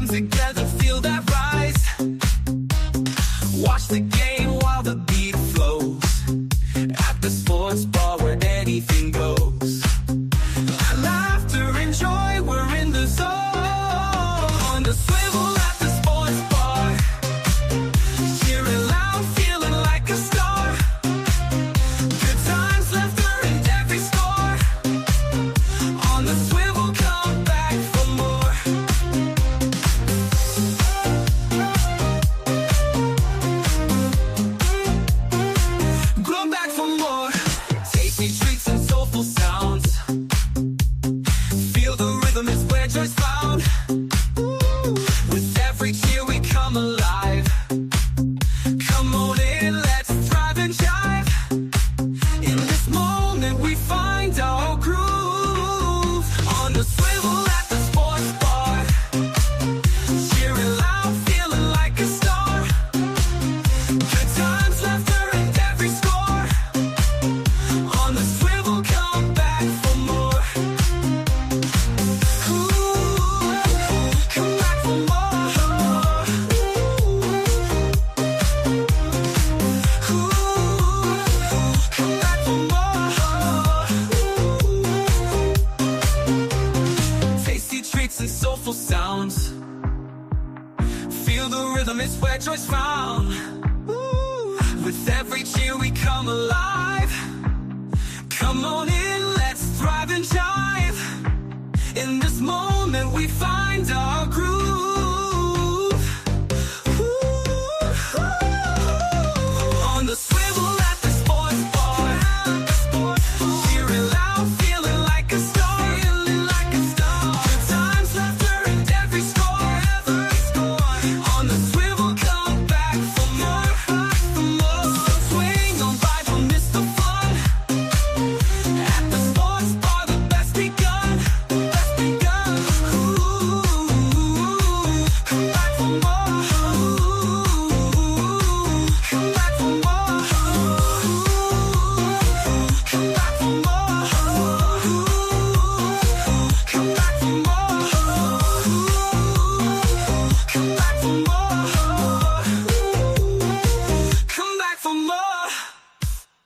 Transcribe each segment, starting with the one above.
come together, feel that rise. Watch the game while the beat flows. At the sports bar where anything goes. Laughter and joy, we're in the zone. On the swivel at the sports bar. Cheering loud, feeling like a star. Good times, laughter and every score. On the swivel, come back for more. Come back for more. Tasty treats and soulful sounds. Feel the rhythm is where joy's found. With every cheer we come alive. Come on in, let's thrive and jive. In this moment we find our groove. On the swivel at the sports bar. Cheering loud, feeling like a star. Good times, laughter and every score. On the swivel, come back for more. Come back for more. Come back for more. Tasty treats and soulful sounds. Feel the rhythm, it's where joy's found. With every cheer we come alive. Come on in, let's thrive and jive. In this moment we find our groove. On the swivel at the sports bar. Cheering loud, feeling like a star. Good times, laughter and every score. On the swivel, come back for more. Swing on by, don't miss the fun. At the sports bar, the best begun. Come back for more. Come back for more. Come back for more. Come back for more. Come back for more. Come back for more.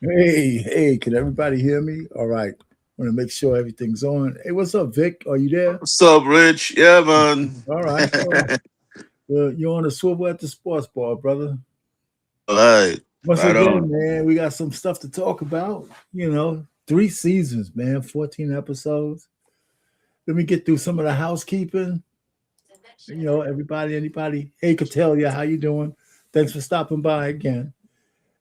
Hey, can everybody hear me? All right. Want to make sure everything's on. Hey, what's up, Vic? Are you there? What's up, Rich? Yeah, man. All right. All right. You're on the swivel at the sports bar, brother. All right. Once Right again, on. man, we got some stuff to talk about. 3 seasons, man, 14 episodes. Let me get through some of the housekeeping. Everybody, anybody. Hey, Catellia, how you doing? Thanks for stopping by again.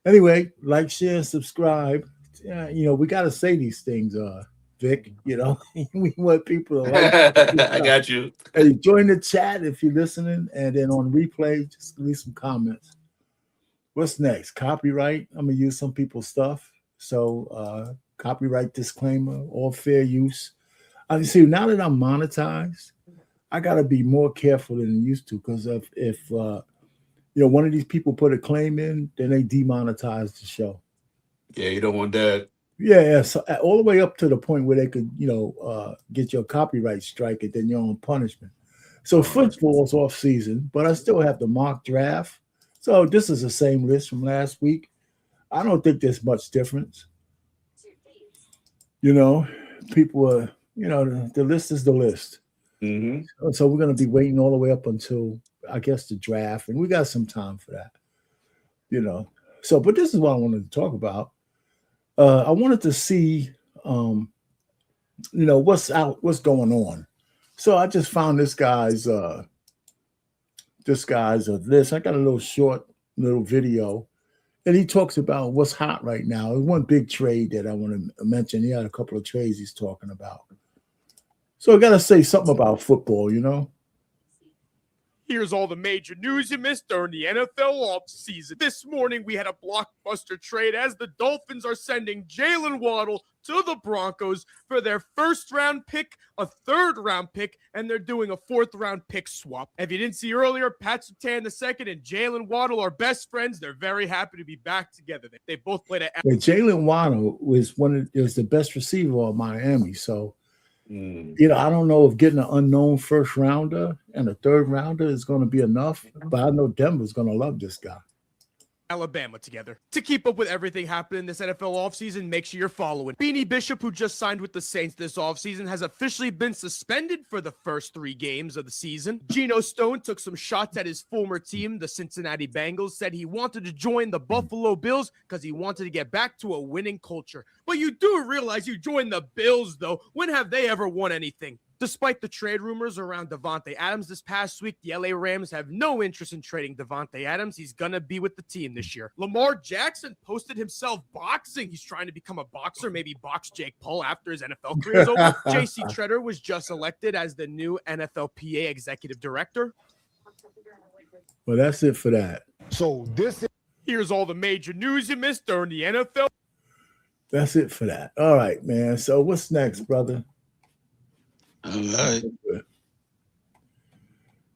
Anyway, like, share, and subscribe. We got to say these things, Vic. We want people to like. I got you. Hey, join the chat if you're listening, and then on replay, just leave some comments. What's next? Copyright. I'm gonna use some people's stuff, so copyright disclaimer, all fair use. I see now that I'm monetized, I gotta be more careful than I used to, because if one of these people put a claim in, then they demonetize the show. Yeah, you don't want that. Yeah, so all the way up to the point where they could, get your copyright strike, and then you're on punishment. So football's off season, but I still have the mock draft. So this is the same list from last week. I don't think there's much difference. People are, the list is the list. Mm-hmm. So we're going to be waiting all the way up until, I guess, the draft, and we got some time for that. So, but this is what I wanted to talk about. I wanted to see, what's going on. So I just found this guy's list. I got a little video, and he talks about what's hot right now. There's one big trade that I want to mention. He had a couple of trades he's talking about. So I got to say something about football, Here's all the major news you missed during the NFL offseason. This morning, we had a blockbuster trade as the Dolphins are sending Jalen Waddle to the Broncos for their first-round pick, a third-round pick, and they're doing a fourth-round pick swap. If you didn't see earlier, Pat Surtain II and Jalen Waddle are best friends. They're very happy to be back together. They both played at... Jalen Waddle was the best receiver of Miami, so You know, I don't know if getting an unknown first rounder and a third rounder is going to be enough, but I know Denver's going to love this guy. Alabama together. To keep up with everything happening this NFL offseason, make sure you're following. Beanie Bishop, who just signed with the Saints this offseason, has officially been suspended for the first 3 games of the season. Geno Stone took some shots at his former team, the Cincinnati Bengals, said he wanted to join the Buffalo Bills because he wanted to get back to a winning culture. But you do realize you joined the Bills, though. When have they ever won anything? Despite the trade rumors around Davante Adams this past week, the LA Rams have no interest in trading Davante Adams. He's going to be with the team this year. Lamar Jackson posted himself boxing. He's trying to become a boxer, maybe box Jake Paul after his NFL career is over. JC Treader was just elected as the new NFLPA executive director. Well, that's it for that. So Here's all the major news you missed during the NFL. That's it for that. All right, man. So what's next, brother? All right.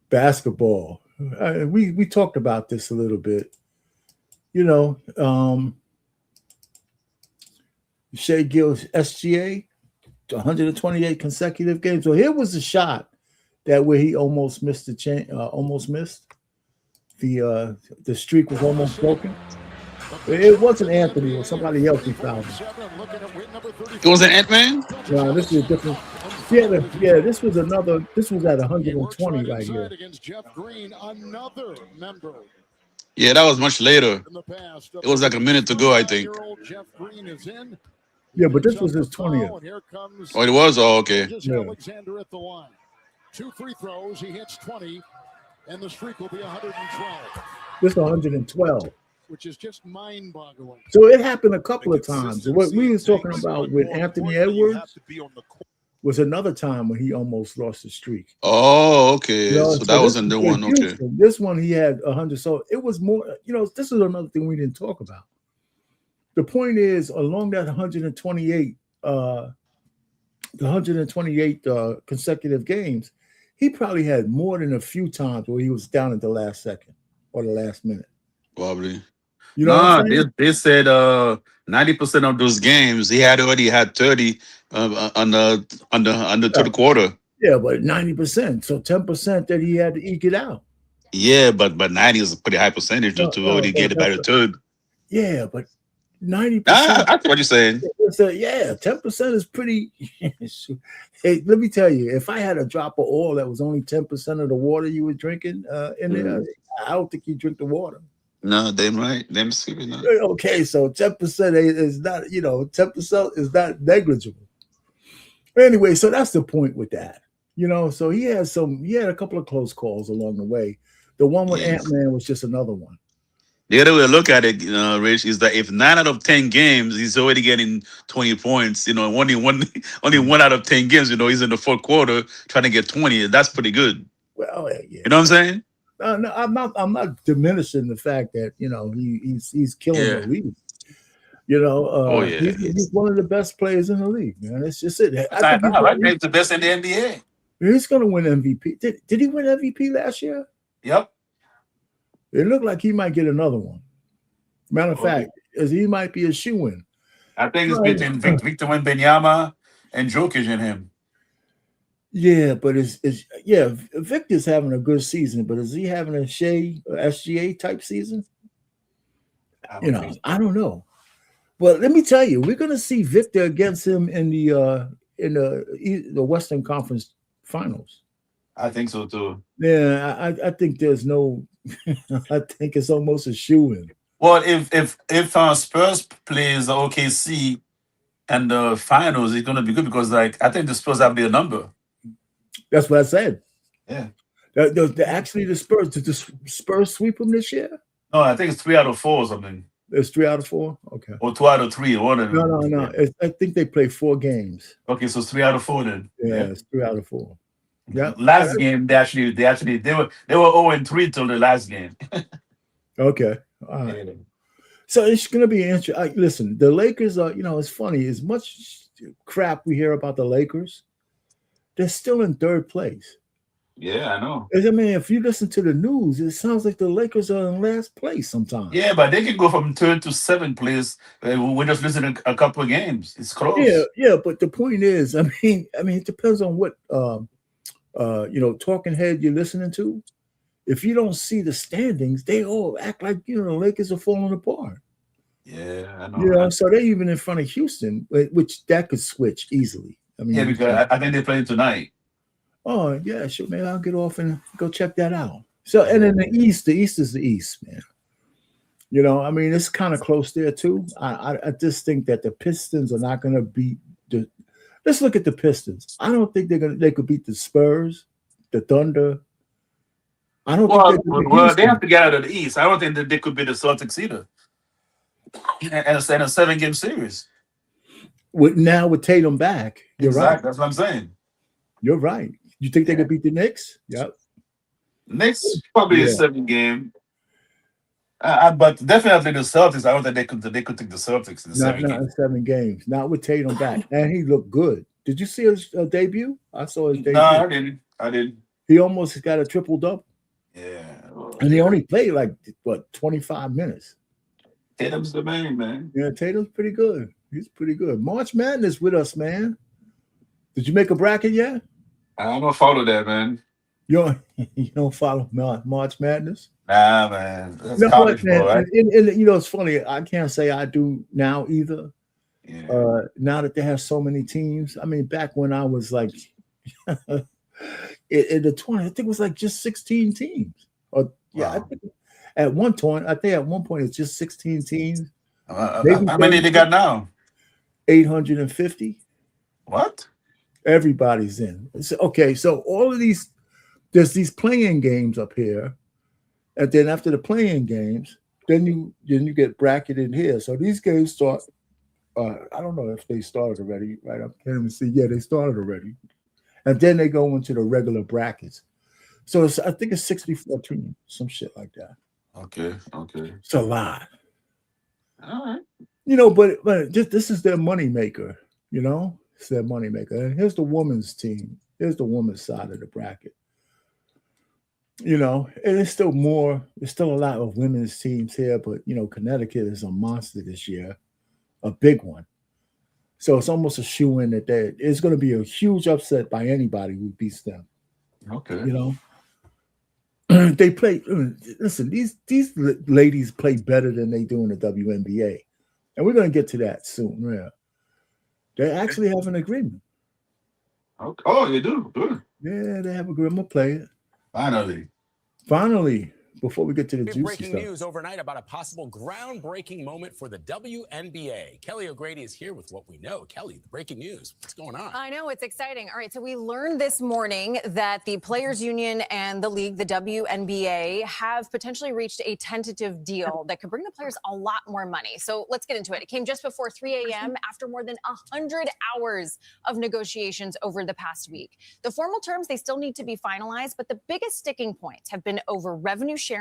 Basketball. We talked about this a little bit. You know, Shea Gill's SGA, 128 consecutive games. So here was a shot that where he almost missed the chain, almost missed. The streak was almost broken. It wasn't Anthony, it was somebody else he fouled. It was an Ant-Man? No, this is a different. Yeah, this was another. This was at 120 right here. Yeah, that was much later. It was like a minute to go, I think. Yeah, but this was his 20th. Oh, it was? Oh, okay. Yeah. Alexander at the line. 2 free throws. He hits 20, and the streak will be 112. This 112. Which is just mind-boggling. So it happened a couple of times. What we was talking about with Anthony Edwards was another time when he almost lost the streak. Oh, okay. You know, so that wasn't the one. Okay. Houston, this one he had 100. So it was more. You know, this is another thing we didn't talk about. The point is, along that 128, the 128 consecutive games, he probably had more than a few times where he was down at the last second or the last minute. Probably. You know, they said 90% of those games he had already had 30 under to the quarter. Yeah, but 90%. So 10% that he had to eke it out. Yeah, but 90 is a pretty high percentage to already get it by the third. Yeah, but 90%. I get what you're saying. Yeah, 10% is pretty. Hey, let me tell you, if I had a drop of oil that was only 10% of the water you were drinking in there, I don't think you drink the water. No, damn right. Damn stupid. No. Okay, so 10% is not, 10% is not negligible. Anyway, so that's the point with that. So he had a couple of close calls along the way. The one with Ant-Man was just another one. The other way to look at it, Rich, is that if 9 out of 10 games he's already getting 20 points, only one out of 10 games, he's in the fourth quarter trying to get 20. That's pretty good. Well, yeah. You know what I'm saying? No, I'm not diminishing the fact that he's killing the league. He's one of the best players in the league, man. It's just it. I think he's the best in the NBA. He's going to win MVP. Did he win MVP last year? Yep. It looked like he might get another one. Matter of fact, he might be a shoe-in. I think it's between Victor Wembanyama and Jokic and him. Yeah, but Victor's having a good season, but is he having a SGA type season? I don't know. But let me tell you, we're going to see Victor against him in the Western Conference Finals. I think so too. Yeah, I think there's no. I think it's almost a shoe-in. Well, if Spurs plays OKC and the finals, it's going to be good because I think the Spurs have their number. That's what I said. Yeah. Actually, the Spurs, did the Spurs sweep them this year? No, I think it's 3 out of 4 or something. It's 3 out of 4? Okay. Or 2 out of 3. One of them. No. I think they play 4 games. Okay, so it's 3 out of 4 then. Yeah, it's 3 out of 4. Yeah. Last game, they were 0-3 till the last game. Okay. All right. So it's going to be interesting. Listen, the Lakers are, it's funny. As much crap we hear about the Lakers, they're still in third place. Yeah, I know. I mean, if you listen to the news, it sounds like the Lakers are in last place sometimes. Yeah, but they can go from third to seventh place. We're just losing a couple of games. It's close. Yeah. But the point is, I mean, it depends on what talking head you're listening to. If you don't see the standings, they all act like the Lakers are falling apart. Yeah, I know. So they're even in front of Houston, which that could switch easily. I mean, Yeah, because I think they're playing tonight. oh yeah, sure. Maybe I'll get off and go check that out. So, and in the East is the East, man. I mean, it's kind of close there too. I just think that the Pistons are not going to beat the. Let's look at the Pistons. I don't think they could beat the Spurs, the Thunder. I don't think they have to get out of the East. I don't think that they could beat the Celtics either. And a 7-game series. With Tatum back, you're exactly. Right. That's what I'm saying. You're right. You think they could beat the Knicks? Yep. Knicks probably a 7-game. But definitely the Celtics. I don't think they could take the Celtics in 7 games. 7 games. Not with Tatum back, and he looked good. Did you see his debut? I saw his debut. No, I didn't. He almost got a triple double. Yeah. And he only played 25 minutes. Tatum's the man. Yeah, Tatum's pretty good. He's pretty good. March Madness with us, man. Did you make a bracket yet? I don't follow that, man. You don't follow March Madness? Nah, man. That's college, man. Right? And it's funny. I can't say I do now either. Yeah. Now that they have so many teams. I mean, back when I was like in the 20, I think it was just 16 teams. I think at one point it's just 16 teams. How many they got now? 850. What? Everybody's in. Okay, so all of these, there's these playing games up here, and then after the playing games, then you get bracketed here. So these games start. I don't know if they started already. Right? I can't even see. Yeah, they started already, and then they go into the regular brackets. So I think it's 64 teams, some shit like that. Okay. It's a lot. All right. But this is their moneymaker. It's their moneymaker. And here's the women's team. Here's the women's side of the bracket. And it's still more. There's still a lot of women's teams here, but Connecticut is a monster this year, a big one. So it's almost a shoe-in that it's going to be a huge upset by anybody who beats them. Okay. They play. Listen, these ladies play better than they do in the WNBA, and we're going to get to that soon. Yeah, they actually have an agreement. Okay. Oh, they do. Good. Yeah, they have an agreement. Play it. Finally. Before we get to the juicy breaking stuff. news overnight about a possible groundbreaking moment for the WNBA. Kelly O'Grady is here with what we know. Kelly, the breaking news. What's going on? I know, it's exciting. All right, so we learned this morning that the Players Union and the league, the WNBA, have potentially reached a tentative deal that could bring the players a lot more money. So let's get into it. It came just before 3 a.m. after more than 100 hours of negotiations over the past week. The formal terms, they still need to be finalized, but the biggest sticking points have been over revenue sharing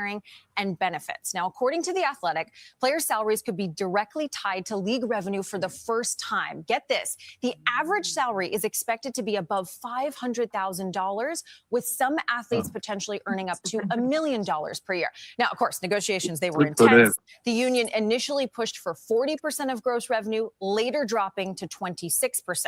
and benefits. Now, according to The Athletic, players' salaries could be directly tied to league revenue for the first time. Get this, the average salary is expected to be above $500,000, with some athletes potentially earning up to $1 million per year. Now, of course, negotiations, they were intense. The union initially pushed for 40% of gross revenue, later dropping to 26%.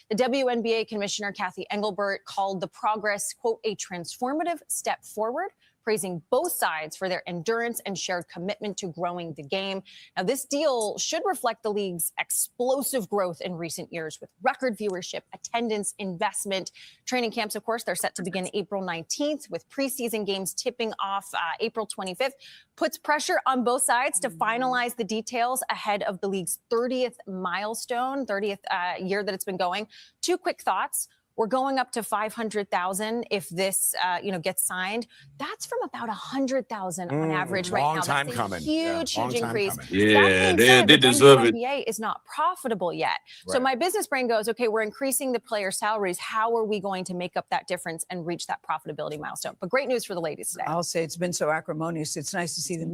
The WNBA commissioner, Kathy Engelbert, called the progress, quote, a transformative step forward, praising both sides for their endurance and shared commitment to growing the game. Now, this deal should reflect the league's explosive growth in recent years with record viewership, attendance, investment. Training camps, of course, they're set to begin April 19th with preseason games tipping off April 25th. Puts pressure on both sides to finalize the details ahead of the league's 30th milestone, 30th year that it's been going. Two quick thoughts. We're going up to 500,000 if this, gets signed. That's from about 100,000 on average right now. Long time That's a coming. huge increase. Yeah, they deserve it. The WNBA is not profitable yet. Right. So my business brain goes, okay, we're increasing the player salaries. How are we going to make up that difference and reach that profitability milestone? But great news for the ladies today. I'll say it's been so acrimonious. It's nice to see them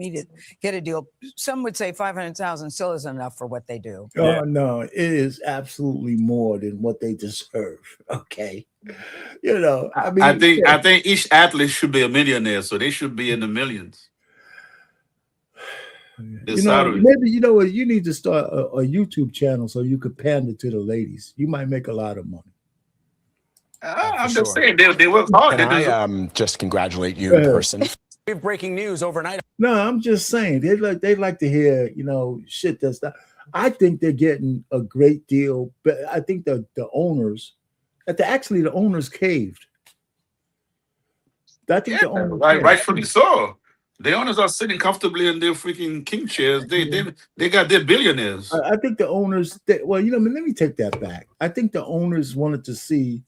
get a deal. Some would say 500,000 still isn't enough for what they do. Oh, no, it is absolutely more than what they deserve. Okay. okay. You know, I mean, I think each athlete should be a millionaire, so they should be in the millions. you know, maybe you know what, you need to start a YouTube channel so you could pander to the ladies. You might make a lot of money. I'm just saying they work hard. Can I just congratulate you in person? We have breaking news overnight. No, I'm just saying they like to hear, you know, shit that's not. I think they're getting a great deal, but I think the owners, actually the owners caved. I think the owners rightfully so. The owners are sitting comfortably in their freaking king chairs. They got their billionaires. I think the owners. Well, you know, let me take that back. I think the owners wanted to see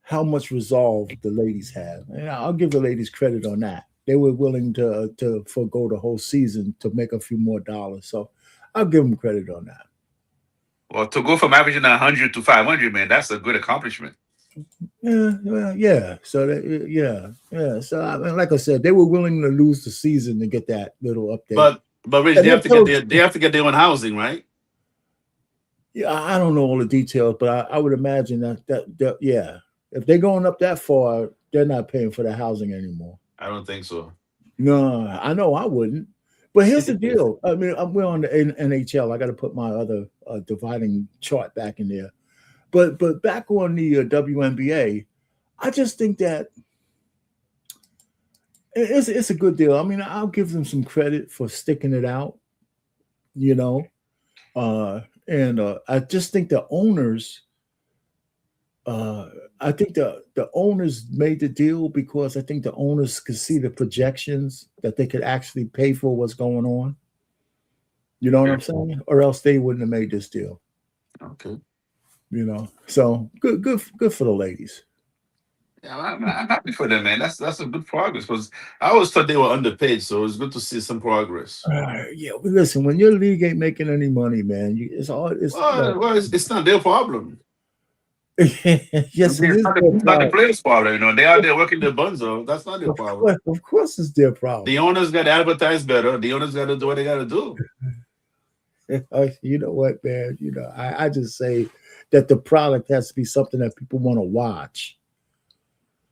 how much resolve the ladies have, and I'll give the ladies credit on that. They were willing to forego the whole season to make a few more dollars. So I'll give them credit on that. Well, to go from averaging 100 to 500, man, that's a good accomplishment. Yeah, well, yeah. So yeah. So I mean, like I said, they were willing to lose the season to get that little update. But Rich, they have to get their own housing, right? Yeah, I don't know all the details, but I would imagine that yeah, if they're going up that far, they're not paying for the housing anymore. I don't think so. No, I know I wouldn't. But here's the deal. I mean, we're on the NHL. I got to put my other dividing chart back in there. But back on the WNBA, I just think that it's a good deal. I mean, I'll give them some credit for sticking it out, you know. And I just think the owners, I think the owners made the deal because I think the owners could see the projections that they could actually pay for what's going on. You know what I'm saying? Or else they wouldn't have made this deal. Okay. You know, so good for the ladies. Yeah, I'm happy for them, man. That's a good progress because I always thought they were underpaid, so it's good to see some progress. Yeah, but listen, when your league ain't making any money, man, it's not their problem. Yes, it is. Not the players' problem. You know, they out there working their buns off. That's not their problem. Of course, it's their problem. The owners got to advertise better. The owners got to do what they got to do. You know what, man? You know, I just say that the product has to be something that people want to watch.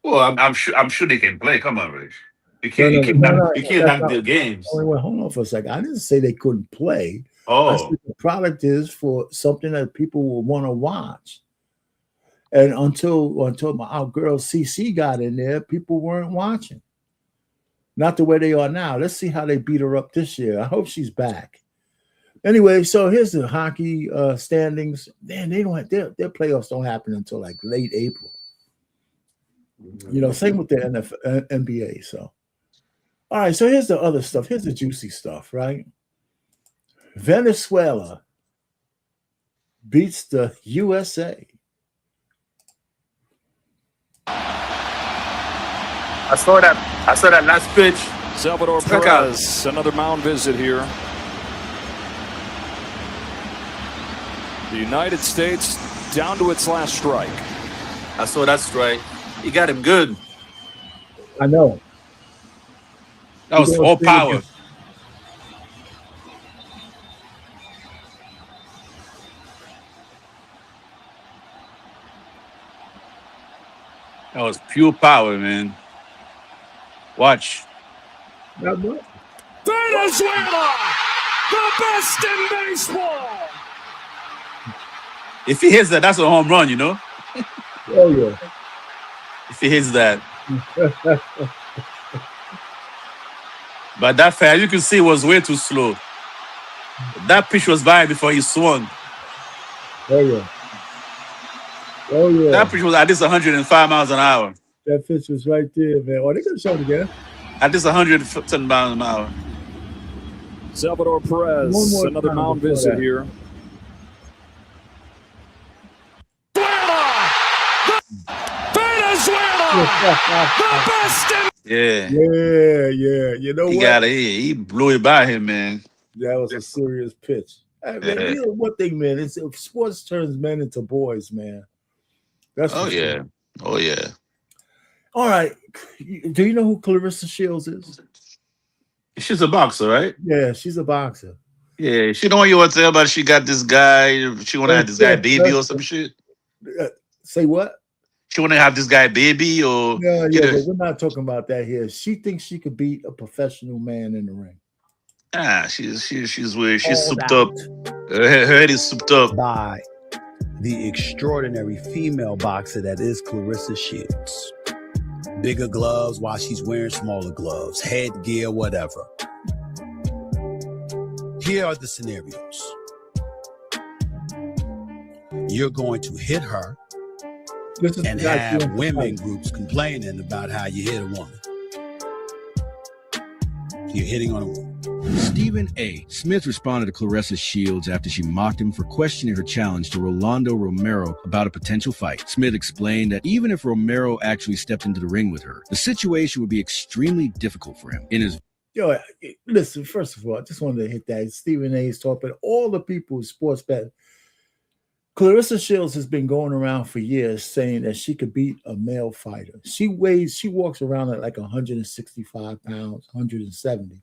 Well, I'm sure they can play. Come on, Rich. You can't have their games. Well, hold on for a second. I didn't say they couldn't play. Oh, I said the product is for something that people will want to watch. And until our girl CC got in there, people weren't watching. Not the way they are now. Let's see how they beat her up this year. I hope she's back. Anyway, so here's the hockey standings. Man, they don't have, their playoffs don't happen until like late April. You know, same with the NBA. So, all right. So here's the other stuff. Here's the juicy stuff, right? Venezuela beats the USA. I saw that last pitch. Salvador Perez, another mound visit here. The United States down to its last strike. I saw that strike. He got him good. I know. That was all power. That was pure power, man. Watch. Venezuela, the best in baseball. If he hits that, that's a home run, you know? Oh, yeah. If he hits that. But that fair, you can see, was way too slow. That pitch was by before he swung. Oh, yeah. Oh, yeah. That pitch was at least 105 miles an hour. That pitch was right there, man. Oh, they could show it again. At least 110 miles an hour. Salvador Perez, another mound visit here. Venezuela, the best in. Yeah. You know what? He blew it by him, man. That was a serious pitch. Hey, man, you know one thing, man. It's sports turns men into boys, man. That's Oh yeah. All right. Do you know who Claressa Shields is? She's a boxer, right? Yeah, she's a boxer. Yeah, she don't want you to tell about she got this guy. She want to have this guy baby or some shit. Say what? She want to have this guy baby or Yeah, get but a, we're not talking about that here. She thinks she could beat a professional man in the ring. she's weird. She's Called souped out. up. Her head is souped up. By the extraordinary female boxer that is Claressa Shields. Bigger gloves while she's wearing smaller gloves, headgear, whatever. Here are the scenarios. You're going to hit her and have women groups complaining about how you hit a woman. You're hitting on a woman. Stephen A. Smith responded to Claressa Shields after she mocked him for questioning her challenge to Rolando Romero about a potential fight. Smith explained that even if Romero actually stepped into the ring with her, the situation would be extremely difficult for him. In his Listen, first of all, I just wanted to hit that. Stephen A.'s talking, all the people who sports bet. Claressa Shields has been going around for years saying that she could beat a male fighter. She walks around at like 165 pounds, 170.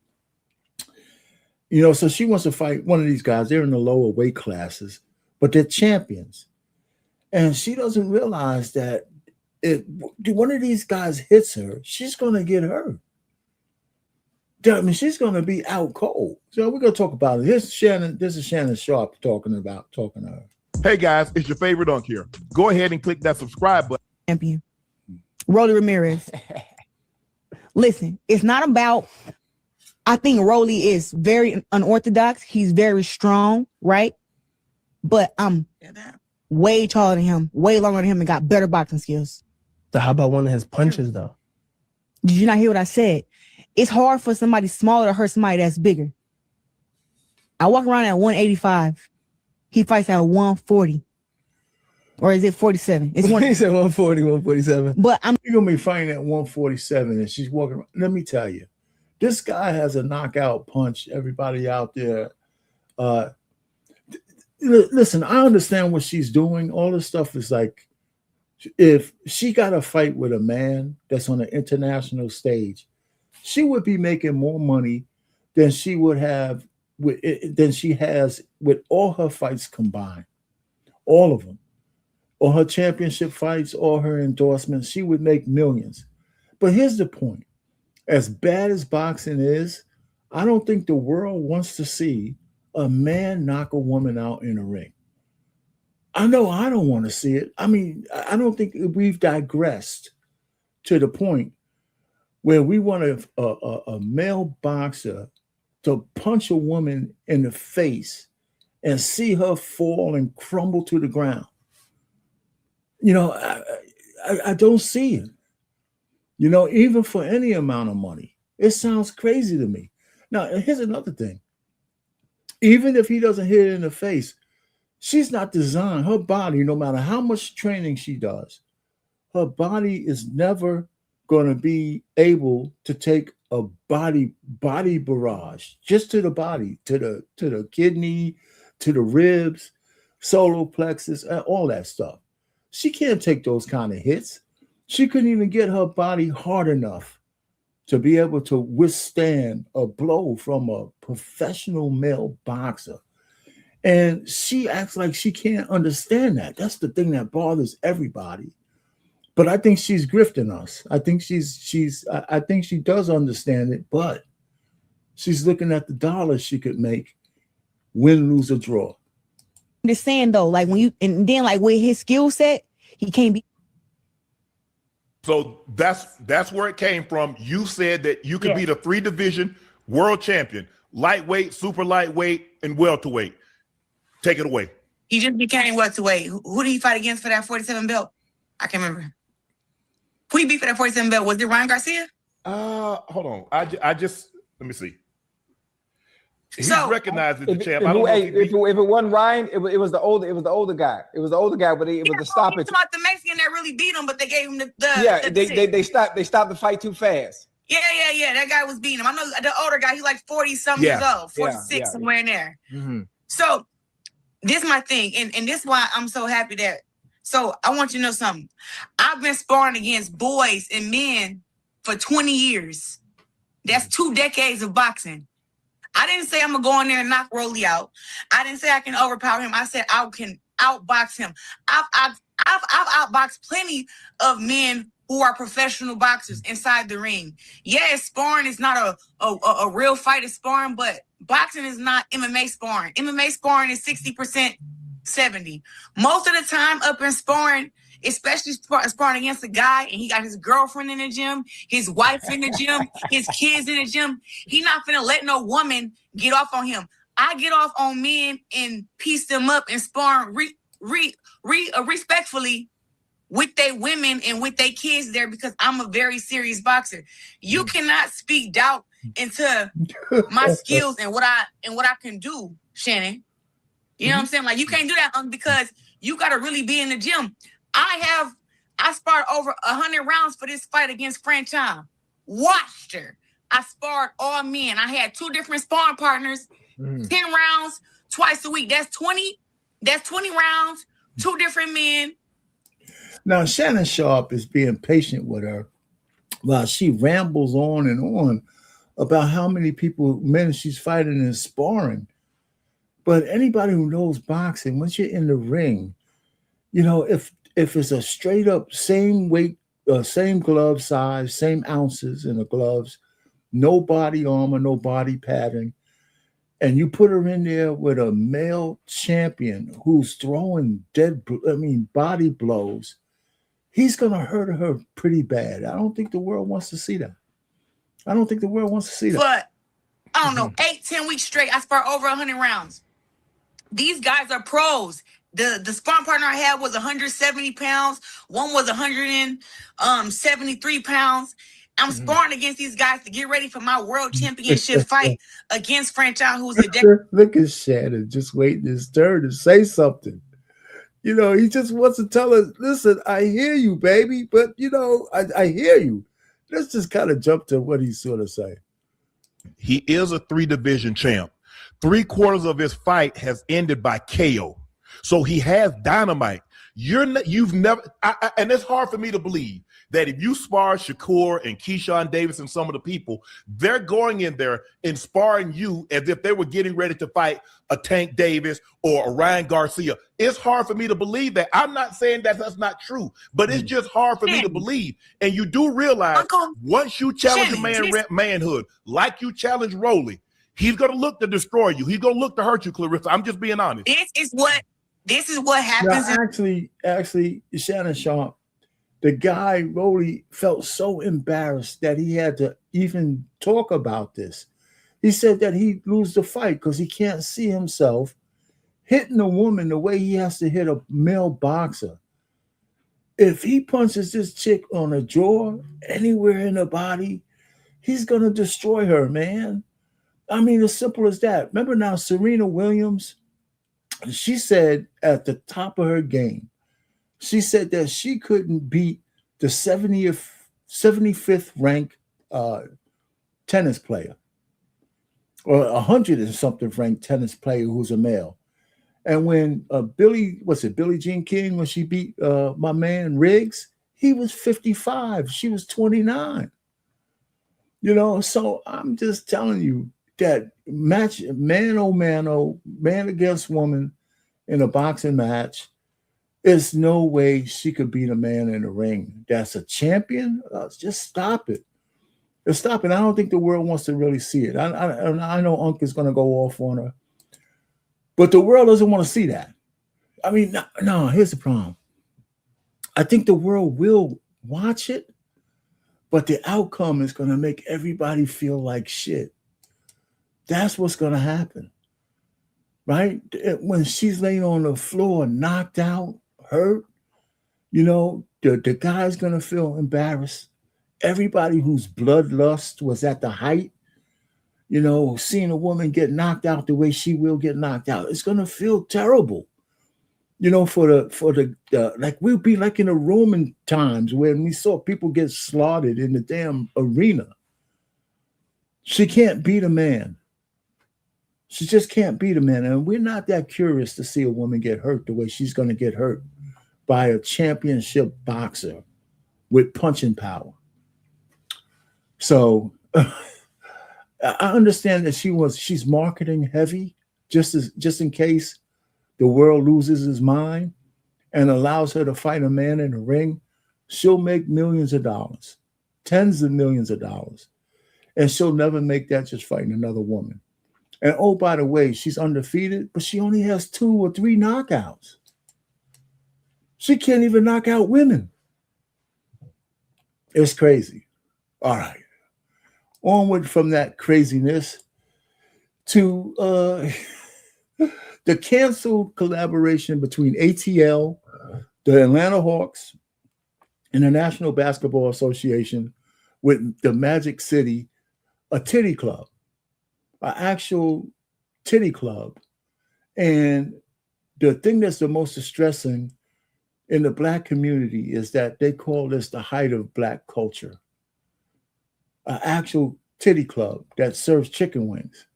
So she wants to fight one of these guys. They're in the lower weight classes, but they're champions. And she doesn't realize that if one of these guys hits her, she's going to get hurt. I mean, she's going to be out cold. So we're going to talk about it. This is Shannon Sharp talking to her. Hey guys, it's your favorite Dunk here. Go ahead and click that subscribe button. Champion, Rolly Ramirez. Listen, it's not about. I think Rolly is very unorthodox. He's very strong, right? But I'm way taller than him, way longer than him, and got better boxing skills. So how about one of his punches, though? Did you not hear what I said? It's hard for somebody smaller to hurt somebody that's bigger. I walk around at 185. He fights at 140. Or is it 47? It's He said 140, 147. But you're going to be fighting at 147, and she's walking around. Let me tell you, this guy has a knockout punch. Everybody out there. Listen, I understand what she's doing. All this stuff is like, if she got a fight with a man that's on an international stage, she would be making more money than she would have than she has with all her fights combined. All of them. Or her championship fights, or her endorsements, she would make millions. But here's the point. As bad as boxing is, I don't think the world wants to see a man knock a woman out in a ring. I know I don't want to see it. I mean, I don't think we've digressed to the point where we want a male boxer to punch a woman in the face and see her fall and crumble to the ground. I don't see it. Even for any amount of money, it sounds crazy to me. Now, here's another thing. Even if he doesn't hit her in the face, she's not designed. Her body, no matter how much training she does, her body is never going to be able to take a body barrage just to the body, to the kidney, to the ribs, solar plexus, all that stuff. She can't take those kind of hits. She couldn't even get her body hard enough to be able to withstand a blow from a professional male boxer. And she acts like she can't understand that. That's the thing that bothers everybody. But I think she's grifting us. I think I think she does understand it, but she's looking at the dollars she could make, win, lose, or draw. I'm just saying though, like when like with his skill set, he can't be. So that's where it came from. You said that you could be the 3-division world champion, lightweight, super lightweight, and welterweight. Take it away. He just became welterweight. Who did he fight against for that 47 belt? I can't remember. Who he beat for that 47 belt? Was it Ryan Garcia? Hold on. I just let me see. He's recognized as the champ. If it wasn't Ryan, it was the older guy. It was the older guy, but it was the stoppage. It's about the Mexican that really beat him, but they gave him they stopped the fight too fast. Yeah. That guy was beating him. I know the older guy. He's like 40-something years old, 46 somewhere in there. Mm-hmm. So this is my thing, and this is why I'm so happy that. So I want you to know something. I've been sparring against boys and men for 20 years. That's 2 decades of boxing. I didn't say I'm going to go in there and knock Rolly out. I didn't say I can overpower him. I said I can outbox him. I've I've outboxed plenty of men who are professional boxers inside the ring. Yes, sparring is not a real fight is sparring, but boxing is not MMA sparring. MMA sparring is 60%, 70%. Most of the time up in sparring, especially sparring against a guy and he got his girlfriend in the gym, his wife in the gym, his kids in the gym, he not finna let no woman get off on him. I get off on men and piece them up and spar respectfully with their women and with their kids there because I'm a very serious boxer. You cannot speak doubt into my skills and what I can do, Shannon. You know what I'm saying? Like, you can't do that because you got to really be in the gym. I sparred over 100 rounds for this fight against Franchon. Watched her. I sparred all men. I had 2 different sparring partners, 10 rounds twice a week. That's 20 rounds, 2 different men. Now, Shannon Sharp is being patient with her while she rambles on and on about how many men she's fighting and sparring. But anybody who knows boxing, once you're in the ring, you know, if it's a straight up same weight, same glove size, same ounces in the gloves, no body armor, no body padding, and you put her in there with a male champion who's throwing body blows, he's going to hurt her pretty bad. I don't think the world wants to see that. But I don't know, 8-10 weeks straight, I sparred over 100 rounds. These guys are pros. The sparring partner I had was 170 pounds. One was 173 pounds. I'm sparring against these guys to get ready for my world championship fight against Franchon, who's a Look at Shannon just waiting his turn to say something. You know, he just wants to tell us, listen, I hear you, baby, but, you know, I hear you. Let's just kind of jump to what he's sort of saying. He is a 3-division champ. 3/4 of his fight has ended by KO. So he has dynamite. And it's hard for me to believe that if you spar Shakur and Keyshawn Davis and some of the people, they're going in there and sparring you as if they were getting ready to fight a Tank Davis or a Ryan Garcia. It's hard for me to believe that. I'm not saying that that's not true, but it's just hard for me to believe. And you do realize once you challenge a man manhood, like you challenge Rolly, he's going to look to destroy you. He's going to look to hurt you, Claressa. I'm just being honest. This is what happens. Now, actually, Shannon Sharp, the guy Rolly felt so embarrassed that he had to even talk about this. He said that he'd lose the fight because he can't see himself hitting a woman the way he has to hit a male boxer. If he punches this chick on a jaw, anywhere in the body, he's going to destroy her, man. I mean, as simple as that. Remember now, Serena Williams, she said at the top of her game, she said that she couldn't beat the 75th ranked tennis player or 100 and something ranked tennis player who's a male. And when Billie Jean King, when she beat my man Riggs, he was 55. She was 29. You know, so I'm just telling you that match, man against woman in a boxing match, there's no way she could beat a man in the ring that's a champion. Just stop it. Just stop it. I don't think the world wants to really see it. I know Unc is going to go off on her, but the world doesn't want to see that. I mean, no, here's the problem. I think the world will watch it, but the outcome is going to make everybody feel like shit. That's what's going to happen, right? When she's laying on the floor, knocked out, hurt, you know, the guy's going to feel embarrassed. Everybody whose bloodlust was at the height, you know, seeing a woman get knocked out the way she will get knocked out, it's going to feel terrible. You know, for the like we'll be like in the Roman times when we saw people get slaughtered in the damn arena. She can't beat a man. She just can't beat a man. And we're not that curious to see a woman get hurt the way she's going to get hurt by a championship boxer with punching power. So I understand that she's marketing heavy just in case the world loses his mind and allows her to fight a man in the ring, she'll make millions of dollars, tens of millions of dollars. And she'll never make that just fighting another woman. And oh, by the way, she's undefeated, but she only has 2 or 3 knockouts. She can't even knock out women. It's crazy. All right. Onward from that craziness to the canceled collaboration between ATL, the Atlanta Hawks, and the National Basketball Association with the Magic City, a titty club, an actual titty club. And the thing that's the most distressing in the Black community is that they call this the height of Black culture, an actual titty club that serves chicken wings.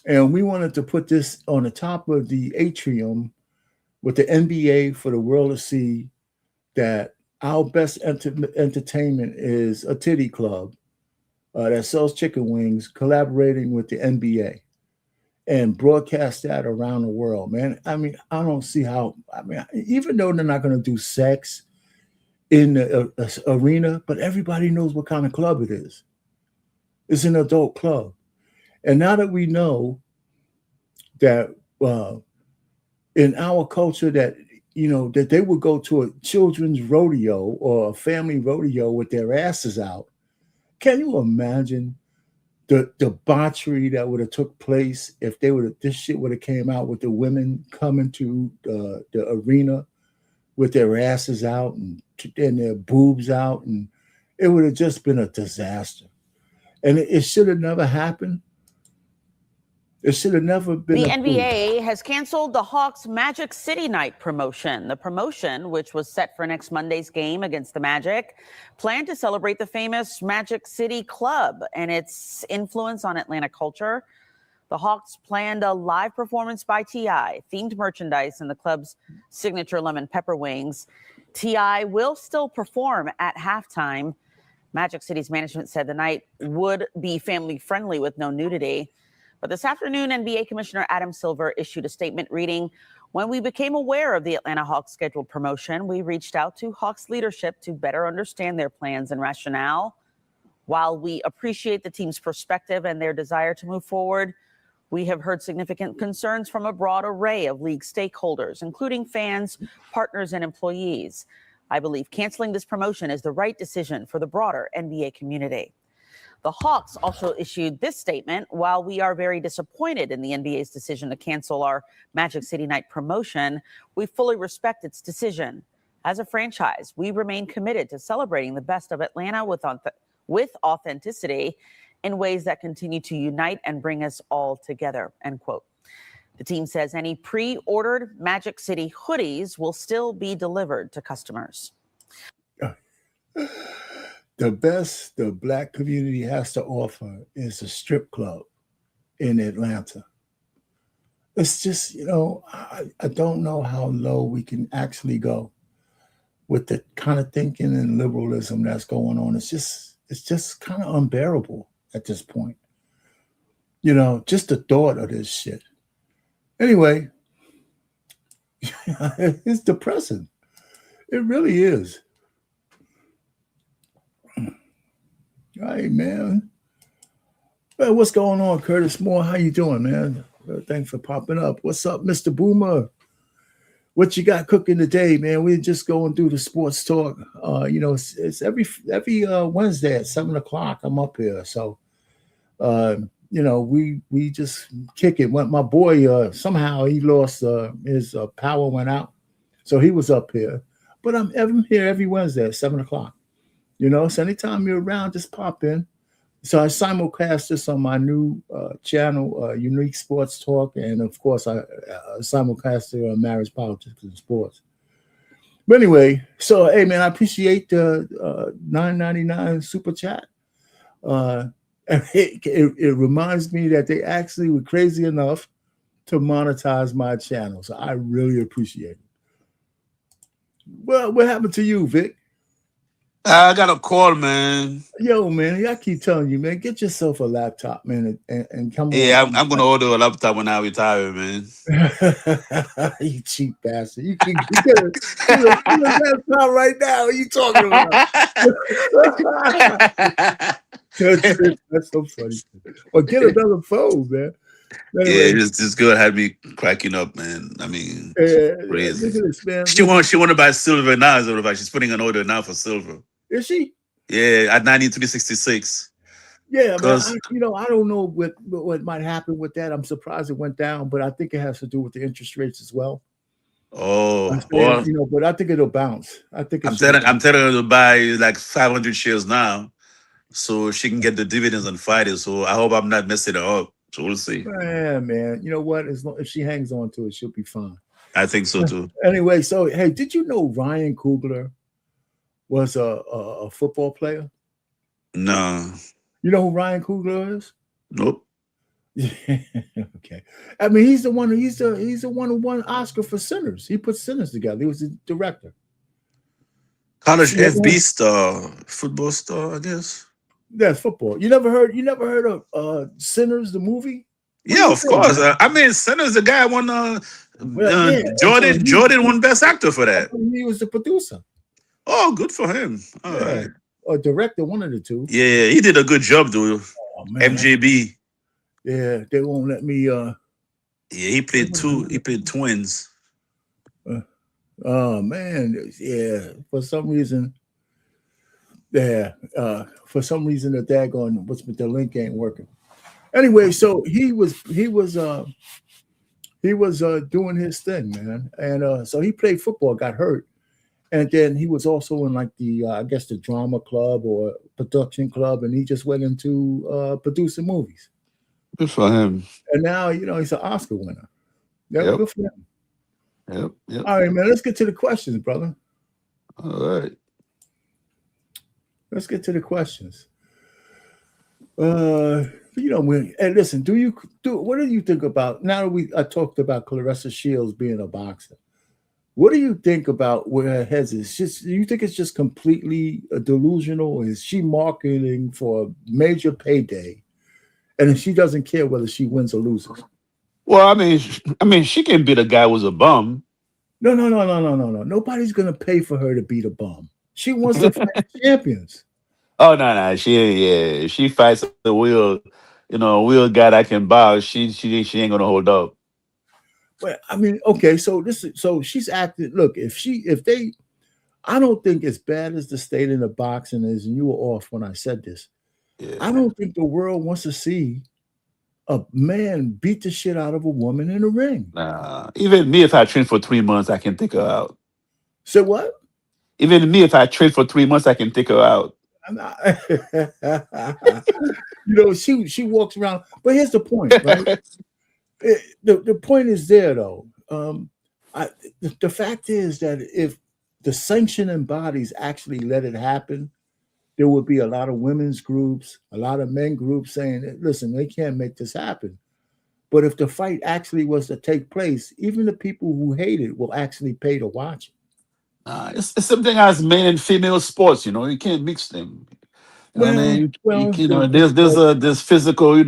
And we wanted to put this on the top of the atrium with the NBA for the world to see that our best entertainment is a titty club that sells chicken wings, collaborating with the NBA, and broadcast that around the world, man. I mean, I don't see how, I mean, even though they're not going to do sex in the arena, but everybody knows what kind of club it is. It's an adult club. And now that we know that in our culture that, you know, that they would go to a children's rodeo or a family rodeo with their asses out, can you imagine the debauchery that would have took place if this shit would have came out with the women coming to the arena with their asses out and their boobs out, and it would have just been a disaster. And it should have never happened. It should have never been. The NBA has canceled the Hawks Magic City Night promotion. The promotion, which was set for next Monday's game against the Magic, planned to celebrate the famous Magic City Club and its influence on Atlanta culture. The Hawks planned a live performance by T.I., themed merchandise, and the club's signature lemon pepper wings. T.I. will still perform at halftime. Magic City's management said the night would be family-friendly with no nudity. But this afternoon, NBA Commissioner Adam Silver issued a statement reading, "When we became aware of the Atlanta Hawks scheduled promotion, we reached out to Hawks leadership to better understand their plans and rationale. While we appreciate the team's perspective and their desire to move forward, we have heard significant concerns from a broad array of league stakeholders, including fans, partners, and employees. I believe canceling this promotion is the right decision for the broader NBA community." The Hawks also issued this statement: "While we are very disappointed in the NBA's decision to cancel our Magic City Night promotion, we fully respect its decision. As a franchise, we remain committed to celebrating the best of Atlanta with authenticity in ways that continue to unite and bring us all together," end quote. The team says any pre-ordered Magic City hoodies will still be delivered to customers. The best the Black community has to offer is a strip club in Atlanta. It's just, you know, I don't know how low we can actually go with the kind of thinking and liberalism that's going on. It's just kind of unbearable at this point. You know, just the thought of this shit. Anyway, it's depressing. It really is. All right, man. Well, what's going on, Curtis Moore? How you doing, man? Thanks for popping up. What's up, Mr. Boomer? What you got cooking today, man? We're just going through the sports talk. You know, it's every Wednesday at 7 o'clock. I'm up here, so you know, we just kick it. When my boy somehow he lost his power went out, so he was up here. But I'm here every Wednesday at 7 o'clock. You know, so anytime you're around, just pop in. So I simulcast this on my new channel, Unique Sports Talk, and of course I simulcast it on Marriage, Politics, and Sports. But anyway, so hey man, I appreciate the $9.99 super chat. It reminds me that they actually were crazy enough to monetize my channel, so I really appreciate it. Well, what happened to you, Vic? I got a call, man. Yo, man, I keep telling you, man, get yourself a laptop, man, and come Yeah, on. I'm gonna order a laptop when I retire, man. You cheap bastard. You can get a laptop right now. What are you talking about? That's so funny. Or get another phone, man. Anyway, Yeah, this girl had me cracking up, man. I mean, look crazy. at this, man. She want to buy silver now. As a matter of fact, she's putting an order now for silver. Is she? Yeah, at 93.66. Yeah, man. Because I don't know what might happen with that. I'm surprised it went down, but I think it has to do with the interest rates as well. well, But I think it'll bounce. I think I'm telling her to buy like 500 shares now, so she can get the dividends on Friday. So I hope I'm not messing her up. So we'll see. Yeah, man. You know what? If she hangs on to it, she'll be fine. I think so too. Anyway, so hey, did you know Ryan Coogler was a football player? No. You know who Ryan Coogler is? Nope. Okay. I mean, he's the one who won Oscar for Sinners. He put Sinners together. He was the director. College FB star, football star, I guess. That's football. You never heard of Sinners, the movie? Yeah, of course. I mean, Sinners, the guy won Jordan won Best Actor for that. He was the producer. Oh, good for him. All right. Or director, one of the two. Yeah, he did a good job, dude. MJB. Yeah, they won't let me Yeah, he played twins. Oh man, yeah. For some reason, the daggone the link ain't working. Anyway, so he was doing his thing, man, and so he played football, got hurt, and then he was also in like the I guess the drama club or production club, and he just went into producing movies. Good for him. And now he's an Oscar winner. Yeah, good for him. Yep. All right, man. Let's get to the questions, brother. All right. Let's get to the questions. And listen, what do you think about now that I talked about Claressa Shields being a boxer? What do you think about where her head is? Do you think it's just completely delusional? Or is she marketing for a major payday, and she doesn't care whether she wins or loses? Well, I mean, she can beat a guy who's a bum. No. Nobody's gonna pay for her to beat a bum. She wants to fight champions. Oh no. She fights the wheel guy that can box. She ain't gonna hold up. Well, I mean, okay, so she's acting. Look, I don't think as bad as the state in the boxing is, and you were off when I said this. Yeah. I don't think the world wants to see a man beat the shit out of a woman in a ring. Nah, even me, if I train for 3 months, I can take her out. So what? Even me, if I train for 3 months, I can take her out. She walks around. But here's the point, right? The point is there, though. The fact is that if the sanctioning bodies actually let it happen, there would be a lot of women's groups, a lot of men groups saying, listen, they can't make this happen. But if the fight actually was to take place, even the people who hate it will actually pay to watch it. It's something as men and female sports, you can't mix them. There's physical,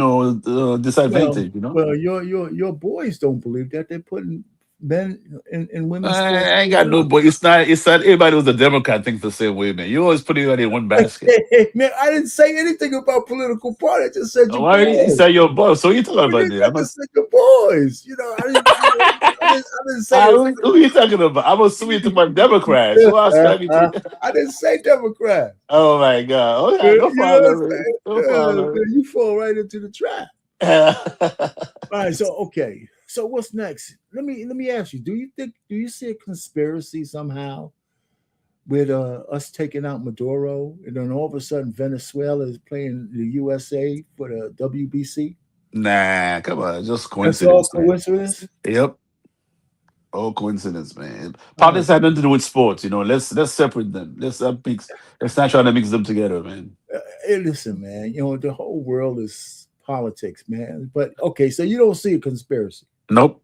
disadvantage, Well, your boys don't believe that. They're putting men in women's sports. I ain't got no boy. It's not everybody who's a Democrat thinks the same way, man. You always put everybody in one basket. Man, I didn't say anything about political party. I just said your boys. You said your boys. So you talking about that? I just said your boys. I didn't say who are you talking about? I'm assuming you're talking about Democrats. Who else can I be talking? I didn't say Democrat. Oh my God. Okay, no problem. You fall right into the trap. All right, so what's next? Let me ask you, do you see a conspiracy somehow with us taking out Maduro, and then all of a sudden Venezuela is playing the USA for the WBC? Nah, come on, just coincidence. That's all coincidence? Yep. All coincidence, man. Politics have nothing to do with sports, Let's separate them. Let's not try to mix them together, man. Hey, listen, man. The whole world is politics, man. But okay, so you don't see a conspiracy? Nope.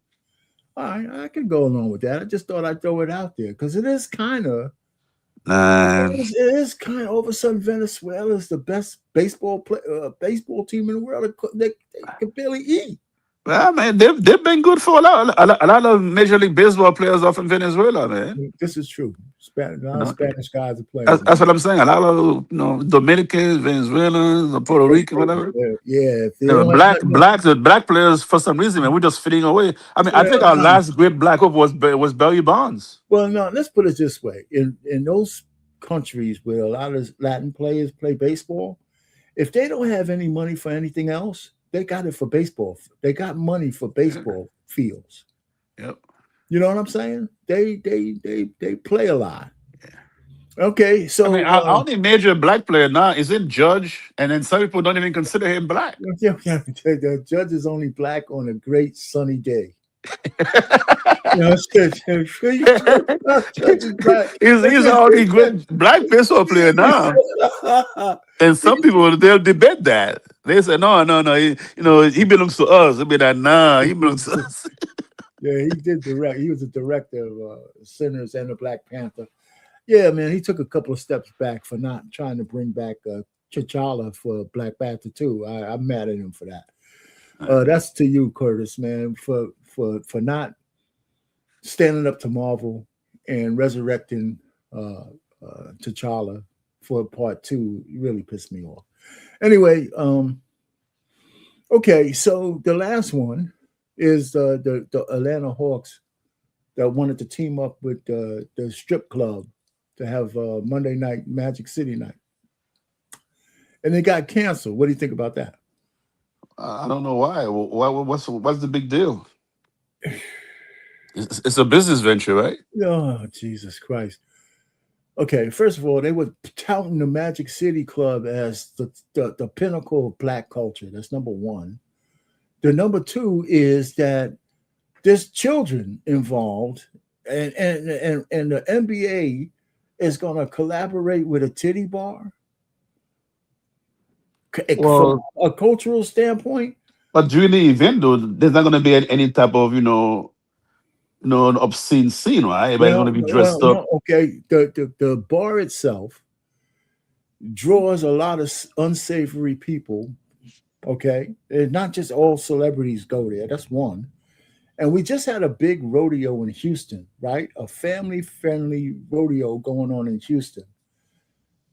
All right, I can go along with that. I just thought I'd throw it out there because it is kind of It is kind of all of a sudden Venezuela is the best baseball team in the world. They can barely eat. Well, man, they've been good for a lot of Major League Baseball players off in Venezuela, man. This is true. Spanish guys are playing. That's what I'm saying. A lot of Dominicans, Venezuelans, Puerto Rican, whatever. Yeah, black players for some reason, man, we're just fading away. I mean, I think our last great black hope was Barry Bonds. Well, no, let's put it this way: in those countries where a lot of Latin players play baseball, if they don't have any money for anything else, they got it for baseball. They got money for baseball fields. Yep. You know what I'm saying? They play a lot. Okay, so I mean, our only major black player now is in Judge, and then some people don't even consider him black. The Judge is only black on a great sunny day. He's the only great black baseball player now. And some people they'll debate that. They say, no, he belongs to us. They'll be like, nah, he belongs to us. Yeah, he did direct. He was a director of Sinners and the Black Panther. Yeah, man, he took a couple of steps back for not trying to bring back T'Challa for Black Panther too. I'm mad at him for that. That's to you, Curtis, man, for not standing up to Marvel and resurrecting T'Challa for part 2. You really pissed me off. Anyway, okay, so the last one is the Atlanta Hawks that wanted to team up with the strip club to have Monday night Magic City night. And they got canceled. What do you think about that? I don't know why. What's the big deal? It's a business venture, right? Oh, Jesus Christ. Okay, first of all, they were touting the Magic City Club as the pinnacle of black culture. That's number one. The number two is that there's children involved, and the NBA is going to collaborate with a titty bar. From a cultural standpoint. But during the event, though, there's not going to be any type of obscene scene, right? Everybody's going to be dressed up. Okay, the bar itself draws a lot of unsavory people. Okay, and not just all celebrities go there. That's one. And we just had a big rodeo in Houston, right? A family-friendly rodeo going on in Houston.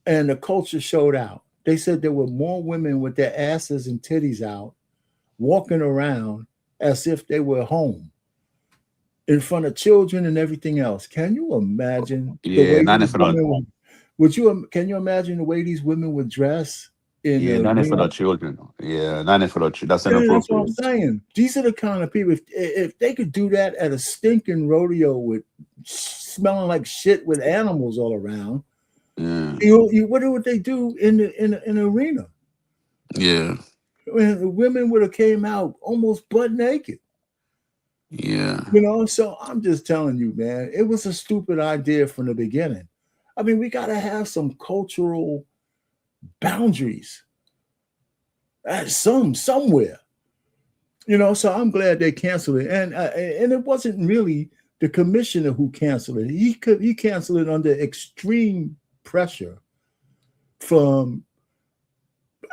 And the culture showed out. They said there were more women with their asses and titties out walking around as if they were home in front of children and everything else. Can you imagine? Can you imagine the way these women would dress? Not for the children. Yeah, not for the children. That's inappropriate. That's what I'm saying. These are the kind of people. If they could do that at a stinking rodeo with smelling like shit with animals all around, what would they do in an arena? Yeah, the women would have came out almost butt naked. Yeah, So I'm just telling you, man, it was a stupid idea from the beginning. I mean, we got to have some cultural boundaries somewhere, so I'm glad they canceled it, and it wasn't really the commissioner who canceled it. He canceled it under extreme pressure from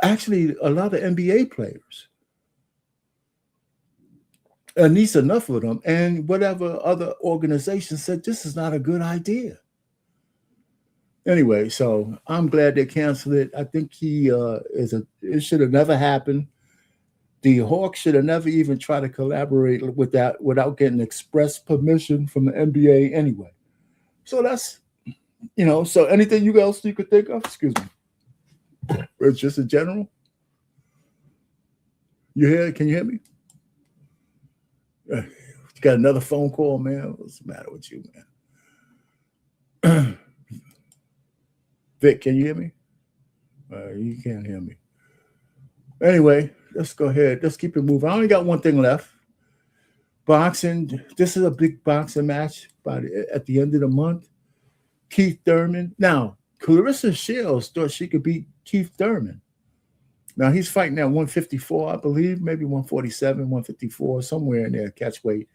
actually a lot of NBA players, at least enough of them, and whatever other organization said this is not a good idea. Anyway, so I'm glad they canceled it. I think it should have never happened. The Hawks should have never even tried to collaborate with that without getting express permission from the NBA anyway. So that's, so anything else you could think of? Excuse me. It's just in general. You hear? Can you hear me? You got another phone call, man? What's the matter with you, man? Vic, can you hear me? You can't hear me. Anyway, let's go ahead. Let's keep it moving. I only got one thing left. Boxing. This is a big boxing match at the end of the month. Keith Thurman. Now, Claressa Shields thought she could beat Keith Thurman. Now, he's fighting at 154, I believe, maybe 147, 154, somewhere in there, catch weight.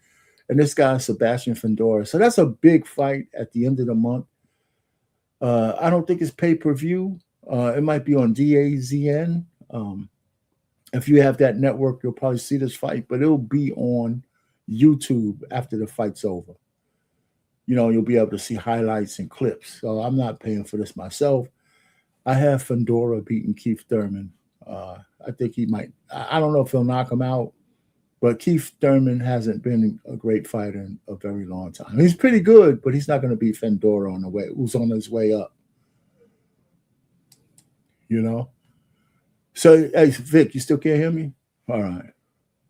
And this guy is Sebastian Fundora. So that's a big fight at the end of the month. I don't think it's pay-per-view. It might be on DAZN. If you have that network, you'll probably see this fight, but it'll be on YouTube after the fight's over. You'll be able to see highlights and clips. So I'm not paying for this myself. I have Fedora beating Keith Thurman. I think he might. I don't know if he'll knock him out, but Keith Thurman hasn't been a great fighter in a very long time. He's pretty good, but he's not going to beat Fedora who's on his way up. So, hey, Vic, you still can't hear me? All right.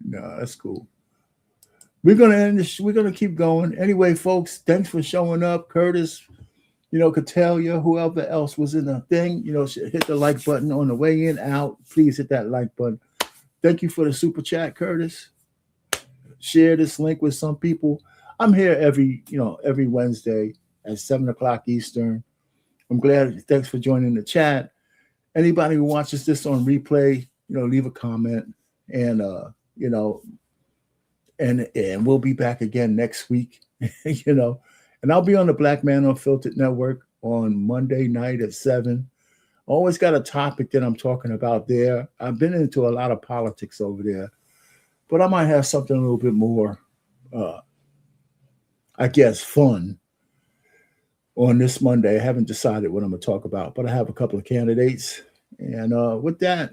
No, that's cool. We're going to end this. We're going to keep going. Anyway, folks, thanks for showing up. Curtis, Catalia, whoever else was in the thing, hit the like button on the way in, out. Please hit that like button. Thank you for the super chat, Curtis. Share this link with some people. I'm here every Wednesday at 7:00 Eastern. I'm glad. Thanks for joining the chat. Anybody who watches this on replay, leave a comment, and and we'll be back again next week, and I'll be on the Black Man Unfiltered Network on Monday night at 7. Always got a topic that I'm talking about there. I've been into a lot of politics over there, but I might have something a little bit more, I guess, fun on this Monday. I haven't decided what I'm going to talk about, but I have a couple of candidates. And with that,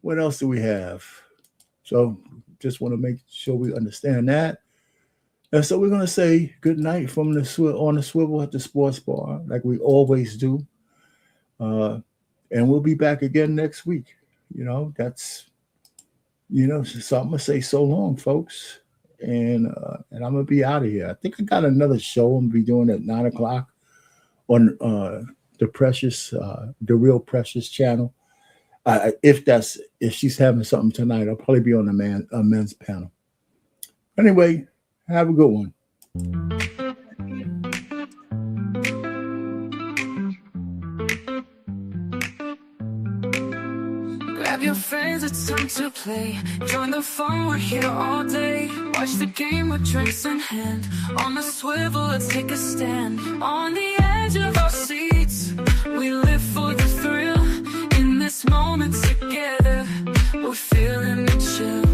what else do we have? So just want to make sure we understand that. And so we're going to say good night from on the swivel at the sports bar, like we always do. And we'll be back again next week. That's, so I'm going to say so long, folks. And I'm going to be out of here. I think I got another show I'm going to be doing at 9:00 on the Real Precious channel. If she's having something tonight, I'll probably be on a men's panel. Anyway, have a good one. Grab your friends, it's time to play. Join the fun, we're here all day. Watch the game with drinks in hand. On the swivel, let's take a stand. On the edge of our seats, we live for the thrill. In this moment together, we're feeling the chill.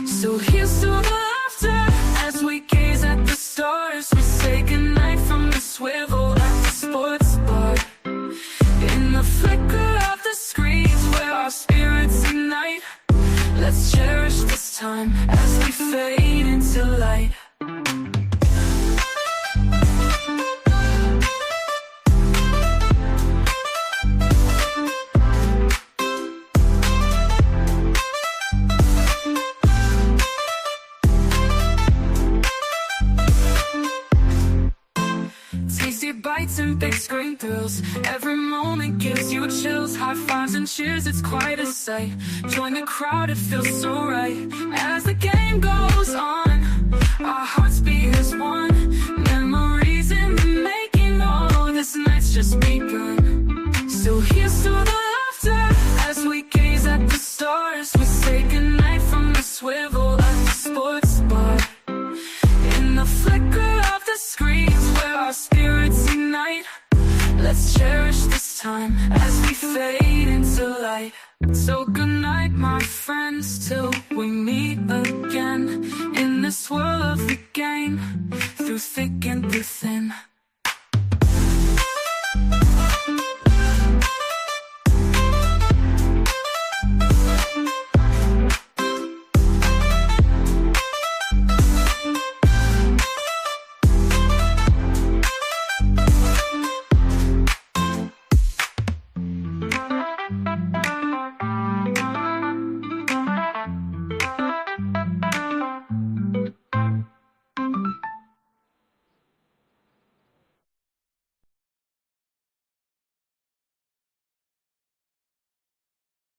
So here's to the laughter as we gaze at the stars. We say goodnight from the swivel at the sports bar. In the flicker of the screens where our spirits ignite, let's cherish this time as we fade into light. Tasty bites and big screen thrills. Every moment gives you chills. High fives and cheers, it's quite a sight. Join the crowd, it feels so right. As the game goes on, our hearts beat as one. Memories in the making, oh, this night's just begun. So here's to the laughter as we gaze at the stars. We say goodnight from the swivel at the sports bar. In the flicker of the screens where our spirits ignite, let's cherish this time as we fade into light. So good night, my friends, till we meet again. In this world of the game, through thick and through thin.